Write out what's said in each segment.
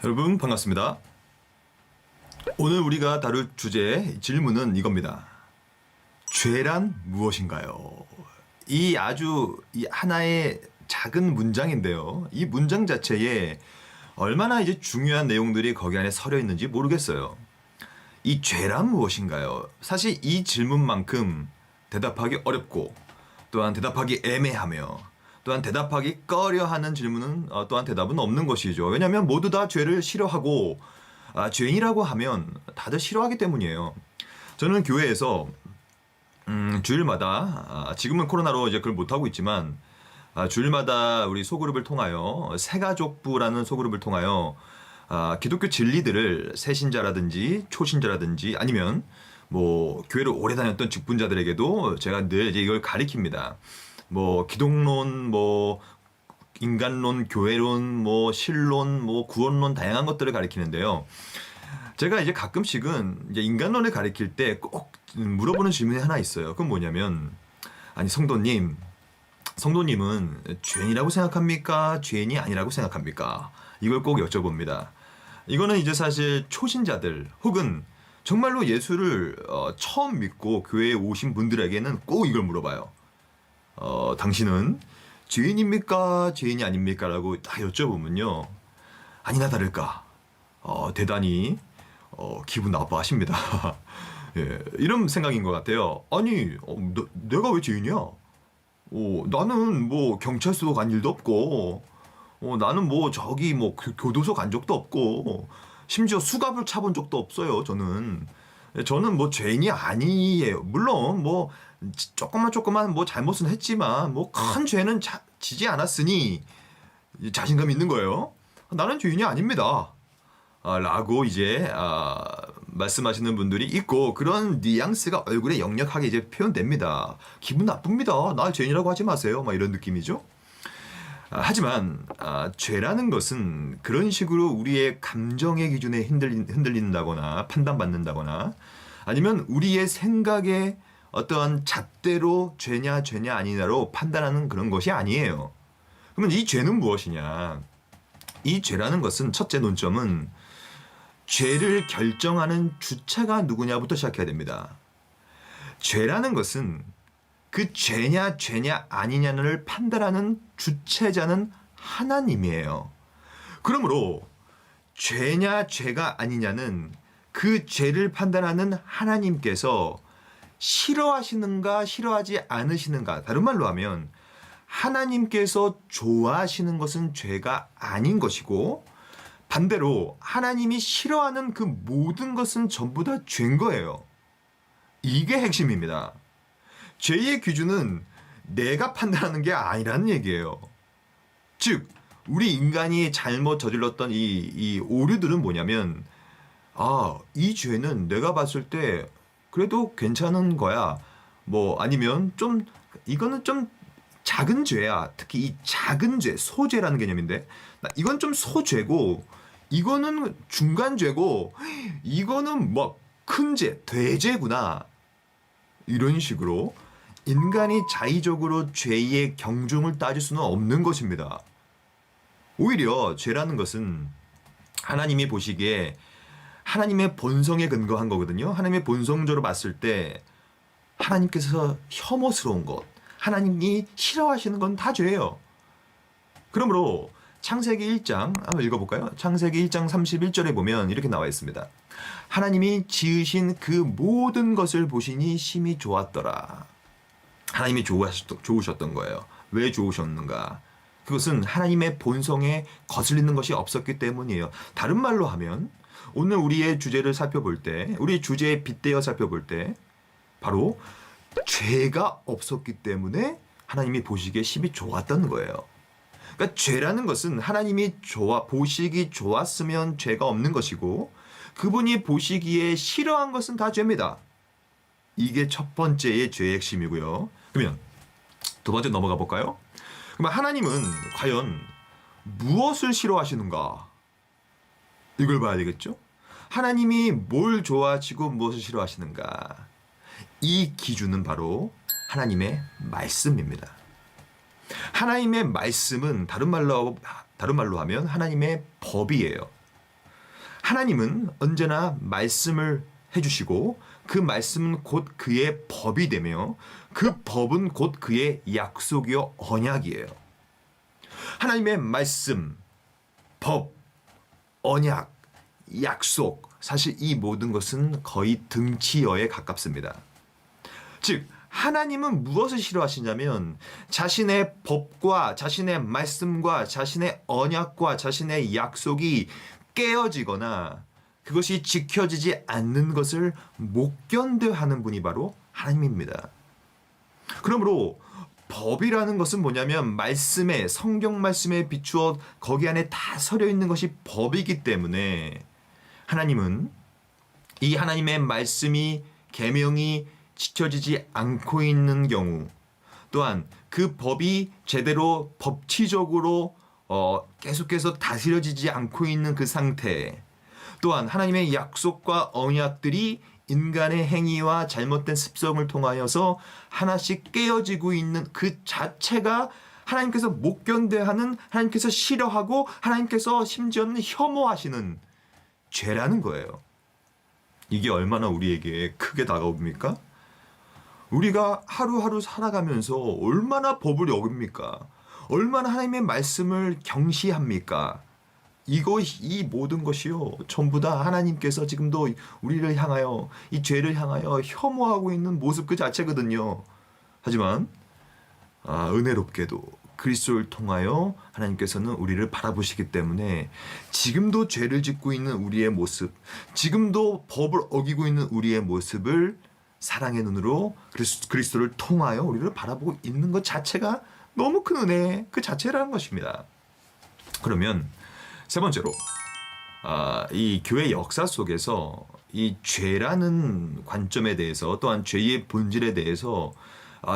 여러분 반갑습니다. 오늘 우리가 다룰 주제 질문은 이겁니다. 죄란 무엇인가요? 이 하나의 작은 문장인데요. 이 문장 자체에 얼마나 이제 중요한 내용들이 거기 안에 서려 있는지 모르겠어요. 이 죄란 무엇인가요? 사실 이 질문만큼 대답하기 어렵고 또한 대답하기 애매하며 또한 대답하기 꺼려하는 질문은 또한 대답은 없는 것이죠. 왜냐하면 모두 다 죄를 싫어하고 죄인이라고 하면 다들 싫어하기 때문이에요. 저는 교회에서 주일마다 지금은 코로나로 이제 그걸 못하고 있지만 주일마다 우리 소그룹을 통하여 새가족부라는 소그룹을 통하여 기독교 진리들을 새신자라든지 초신자라든지 아니면 뭐 교회를 오래 다녔던 직분자들에게도 제가 늘 이제 이걸 가리킵니다. 뭐 기독론, 뭐 인간론, 교회론, 뭐 신론, 뭐 구원론 다양한 것들을 가리키는데요. 제가 이제 가끔씩은 이제 인간론을 가리킬 때 꼭 물어보는 질문이 하나 있어요. 그건 뭐냐면 아니 성도님은 죄인이라고 생각합니까? 죄인이 아니라고 생각합니까? 이걸 꼭 여쭤봅니다. 이거는 이제 사실 초신자들 혹은 정말로 예수를 처음 믿고 교회에 오신 분들에게는 꼭 이걸 물어봐요. 당신은 죄인입니까? 죄인이 아닙니까? 라고 다 여쭤보면요. 아니나 다를까. 대단히 기분 나빠하십니다. 예, 이런 생각인 것 같아요. 아니, 내가 왜 죄인이야? 나는 뭐 경찰서 간 일도 없고, 나는 뭐 저기 뭐 교도소 간 적도 없고, 심지어 수갑을 차본 적도 없어요. 저는 뭐 죄인이 아니에요. 물론 뭐 조금만 뭐 잘못은 했지만 뭐 큰 죄는 지지 않았으니 자신감 있는 거예요. 나는 죄인이 아닙니다. 라고 이제 말씀하시는 분들이 있고 그런 뉘앙스가 얼굴에 역력하게 이제 표현됩니다. 기분 나쁩니다. 나 죄인이라고 하지 마세요. 막 이런 느낌이죠. 하지만 죄라는 것은 그런 식으로 우리의 감정의 기준에 흔들린다거나 판단받는다거나 아니면 우리의 생각에 어떠한 잣대로 죄냐 아니냐로 판단하는 그런 것이 아니에요. 그러면 이 죄는 무엇이냐? 이 죄라는 것은 첫째 논점은 죄를 결정하는 주체가 누구냐부터 시작해야 됩니다. 죄라는 것은 그 죄냐 아니냐를 판단하는 주체자는 하나님이에요. 그러므로 죄냐 죄가 아니냐는 그 죄를 판단하는 하나님께서 싫어하시는가 싫어하지 않으시는가, 다른 말로 하면 하나님께서 좋아하시는 것은 죄가 아닌 것이고 반대로 하나님이 싫어하는 그 모든 것은 전부 다 죄인 거예요. 이게 핵심입니다. 죄의 기준은 내가 판단하는 게 아니라는 얘기예요. 즉 우리 인간이 잘못 저질렀던 이 오류들은 뭐냐면 이 죄는 내가 봤을 때 그래도 괜찮은 거야. 뭐 아니면 좀 이거는 좀 작은 죄야. 특히 이 작은 죄, 소죄라는 개념인데 이건 좀 소죄고 이거는 중간 죄고 이거는 뭐 큰 죄, 대죄구나. 이런 식으로 인간이 자의적으로 죄의 경중을 따질 수는 없는 것입니다. 오히려 죄라는 것은 하나님이 보시기에 하나님의 본성에 근거한 거거든요. 하나님의 본성적으로 봤을 때 하나님께서 혐오스러운 것, 하나님이 싫어하시는 건 다 죄예요. 그러므로 창세기 1장 한번 읽어볼까요? 창세기 1장 31절에 보면 이렇게 나와 있습니다. 하나님이 지으신 그 모든 것을 보시니 심히 좋았더라. 하나님이 좋으셨던 거예요. 왜 좋으셨는가? 그것은 하나님의 본성에 거슬리는 것이 없었기 때문이에요. 다른 말로 하면 오늘 우리의 주제를 살펴볼 때, 우리의 주제에 빗대어 살펴볼 때 바로 죄가 없었기 때문에 하나님이 보시기에 심히 좋았던 거예요. 그러니까 죄라는 것은 하나님이 보시기 좋았으면 죄가 없는 것이고 그분이 보시기에 싫어한 것은 다 죄입니다. 이게 첫 번째의 죄의 핵심이고요. 그러면 두 번째 넘어가 볼까요? 그러면 하나님은 과연 무엇을 싫어하시는가? 이걸 봐야 되겠죠? 하나님이 뭘 좋아하시고 무엇을 싫어하시는가? 이 기준은 바로 하나님의 말씀입니다. 하나님의 말씀은 다른 말로 하면 하나님의 법이에요. 하나님은 언제나 말씀을 해주시고 그 말씀은 곧 그의 법이 되며 그 법은 곧 그의 약속이요 언약이에요. 하나님의 말씀, 법, 언약, 약속, 사실 이 모든 것은 거의 등치어에 가깝습니다. 즉 하나님은 무엇을 싫어하시냐면 자신의 법과 자신의 말씀과 자신의 언약과 자신의 약속이 깨어지거나 그것이 지켜지지 않는 것을 못 견뎌하는 분이 바로 하나님입니다. 그러므로 법이라는 것은 뭐냐면 말씀에 성경 말씀에 비추어 거기 안에 다 서려 있는 것이 법이기 때문에 하나님은 이 하나님의 말씀이 계명이 지켜지지 않고 있는 경우 또한 그 법이 제대로 법치적으로 계속해서 다스려지지 않고 있는 그 상태 또한 하나님의 약속과 언약들이 인간의 행위와 잘못된 습성을 통하여서 하나씩 깨어지고 있는 그 자체가 하나님께서 못 견뎌하는 하나님께서 싫어하고 하나님께서 심지어는 혐오하시는 죄라는 거예요. 이게 얼마나 우리에게 크게 다가옵니까? 우리가 하루하루 살아가면서 얼마나 법을 어깁니까? 얼마나 하나님의 말씀을 경시합니까? 이 모든 것이요 전부 다 하나님께서 지금도 우리를 향하여 이 죄를 향하여 혐오하고 있는 모습 그 자체거든요. 하지만 은혜롭게도 그리스도를 통하여 하나님께서는 우리를 바라보시기 때문에 지금도 죄를 짓고 있는 우리의 모습, 지금도 법을 어기고 있는 우리의 모습을 사랑의 눈으로 그리스도를 통하여 우리를 바라보고 있는 것 자체가 너무 큰 은혜 그 자체라는 것입니다. 그러면 세 번째로 이 교회 역사 속에서 이 죄라는 관점에 대해서 또한 죄의 본질에 대해서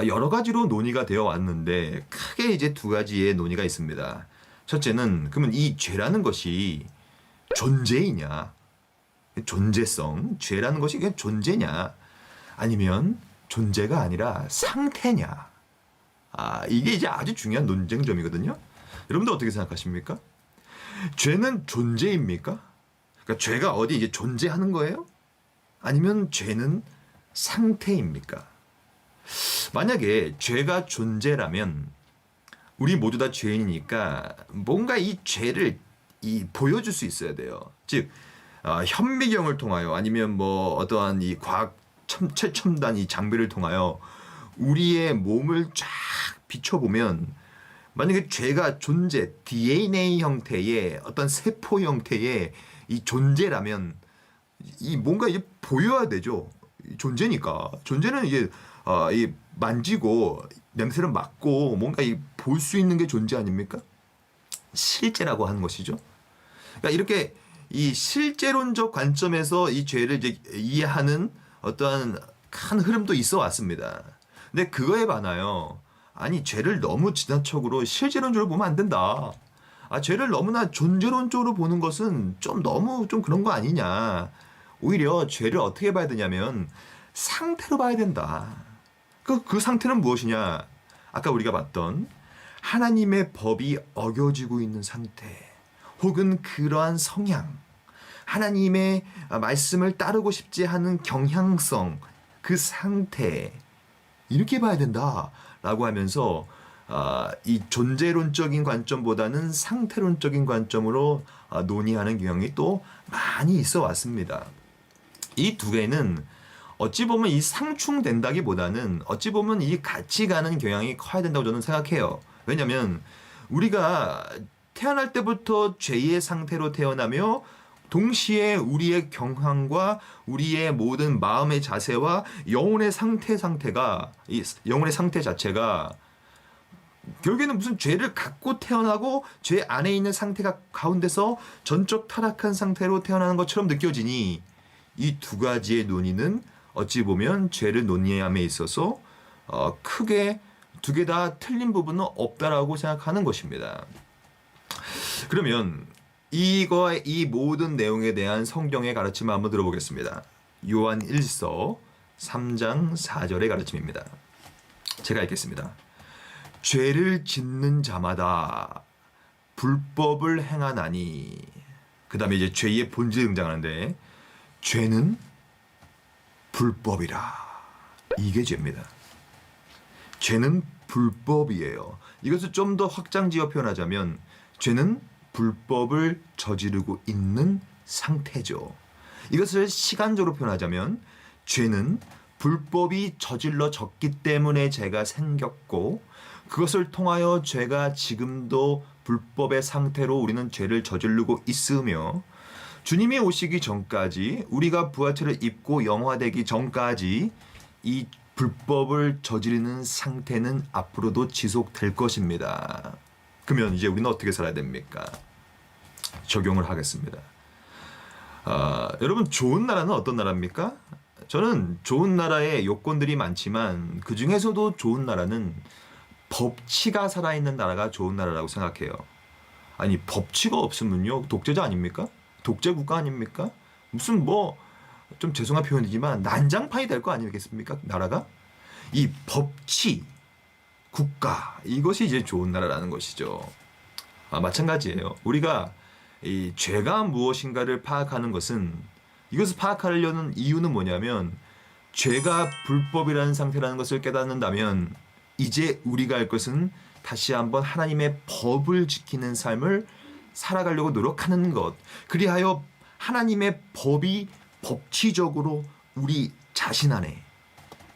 여러 가지로 논의가 되어 왔는데 크게 이제 두 가지의 논의가 있습니다. 첫째는 그러면 이 죄라는 것이 존재이냐, 존재성, 죄라는 것이 그냥 존재냐, 아니면 존재가 아니라 상태냐. 이게 이제 아주 중요한 논쟁점이거든요. 여러분들 어떻게 생각하십니까? 죄는 존재입니까? 그러니까 죄가 어디 이제 존재하는 거예요? 아니면 죄는 상태입니까? 만약에 죄가 존재라면 우리 모두 다 죄인이니까 뭔가 이 죄를 보여줄 수 있어야 돼요. 즉 현미경을 통하여 아니면 뭐 어떠한 이 과학 최첨단 이 장비를 통하여 우리의 몸을 쫙 비춰보면 만약에 죄가 존재, DNA 형태의 어떤 세포 형태의 이 존재라면 이 뭔가 이제 보여야 되죠. 존재니까. 존재는 이게 이 만지고 냄새를 맡고 뭔가 볼 수 있는 게 존재 아닙니까? 실제라고 하는 것이죠. 그러니까 이렇게 이 실제론적 관점에서 이 죄를 이제 이해하는 어떠한 큰 흐름도 있어 왔습니다. 근데 그거에 반하여 아니 죄를 너무 지나쳐으로 실제론적으로 보면 안 된다. 죄를 너무나 존재론적으로 보는 것은 좀 너무 좀 그런 거 아니냐. 오히려 죄를 어떻게 봐야 되냐면 상태로 봐야 된다. 그 상태는 무엇이냐? 아까 우리가 봤던 하나님의 법이 어겨지고 있는 상태 혹은 그러한 성향 하나님의 말씀을 따르고 싶지 않은 경향성 그 상태 이렇게 봐야 된다라고 하면서 이 존재론적인 관점보다는 상태론적인 관점으로 논의하는 경향이 또 많이 있어 왔습니다. 이 두 개는 어찌 보면 이 상충된다기보다는 어찌 보면 이 같이 가는 경향이 커야 된다고 저는 생각해요. 왜냐하면 우리가 태어날 때부터 죄의 상태로 태어나며 동시에 우리의 경향과 우리의 모든 마음의 자세와 영혼의 상태가 이 영혼의 상태 자체가 결국에는 무슨 죄를 갖고 태어나고 죄 안에 있는 상태가 가운데서 전적 타락한 상태로 태어나는 것처럼 느껴지니 이 두 가지의 논의는 어찌 보면 죄를 논의함에 있어서 크게 두 개 다 틀린 부분은 없다라고 생각하는 것입니다. 그러면 이 모든 내용에 대한 성경의 가르침을 한번 들어보겠습니다. 요한 1서 3장 4절의 가르침입니다. 제가 읽겠습니다. 죄를 짓는 자마다 불법을 행하나니 그 다음에 이제 죄의 본질이 등장하는데 죄는 불법이라. 이게 죄입니다. 죄는 불법이에요. 이것을 좀 더 확장지어 표현하자면 죄는 불법을 저지르고 있는 상태죠. 이것을 시간적으로 표현하자면 죄는 불법이 저질러졌기 때문에 죄가 생겼고 그것을 통하여 죄가 지금도 불법의 상태로 우리는 죄를 저지르고 있으며 주님이 오시기 전까지 우리가 부활체를 입고 영화되기 전까지 이 불법을 저지르는 상태는 앞으로도 지속될 것입니다. 그러면 이제 우리는 어떻게 살아야 됩니까? 적용을 하겠습니다. 여러분 좋은 나라는 어떤 나라입니까? 저는 좋은 나라의 요건들이 많지만 그 중에서도 좋은 나라는 법치가 살아있는 나라가 좋은 나라라고 생각해요. 아니 법치가 없으면요 독재자 아닙니까? 독재 국가 아닙니까? 무슨 뭐 좀 죄송한 표현이지만 난장판이 될 거 아니겠습니까? 나라가 이 법치 국가 이것이 이제 좋은 나라라는 것이죠. 마찬가지예요. 우리가 이 죄가 무엇인가를 파악하는 것은 이것을 파악하려는 이유는 뭐냐면 죄가 불법이라는 상태라는 것을 깨닫는다면 이제 우리가 할 것은 다시 한번 하나님의 법을 지키는 삶을 살아가려고 노력하는 것. 그리하여 하나님의 법이 법치적으로 우리 자신 안에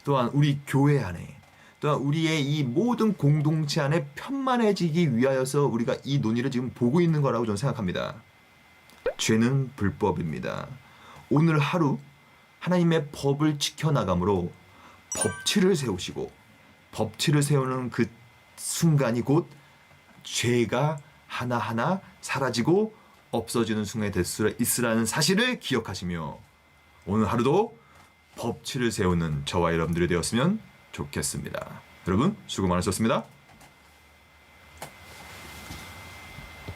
또한 우리 교회 안에 또한 우리의 이 모든 공동체 안에 편만해지기 위하여서 우리가 이 논의를 지금 보고 있는 거라고 저는 생각합니다. 죄는 불법입니다. 오늘 하루 하나님의 법을 지켜나감으로 법치를 세우시고 법치를 세우는 그 순간이 곧 죄가 하나하나 사라지고 없어지는 순간이 될 수 있으라는 사실을 기억하시며 오늘 하루도 법치를 세우는 저와 여러분들이 되었으면 좋겠습니다. 여러분 수고 많으셨습니다.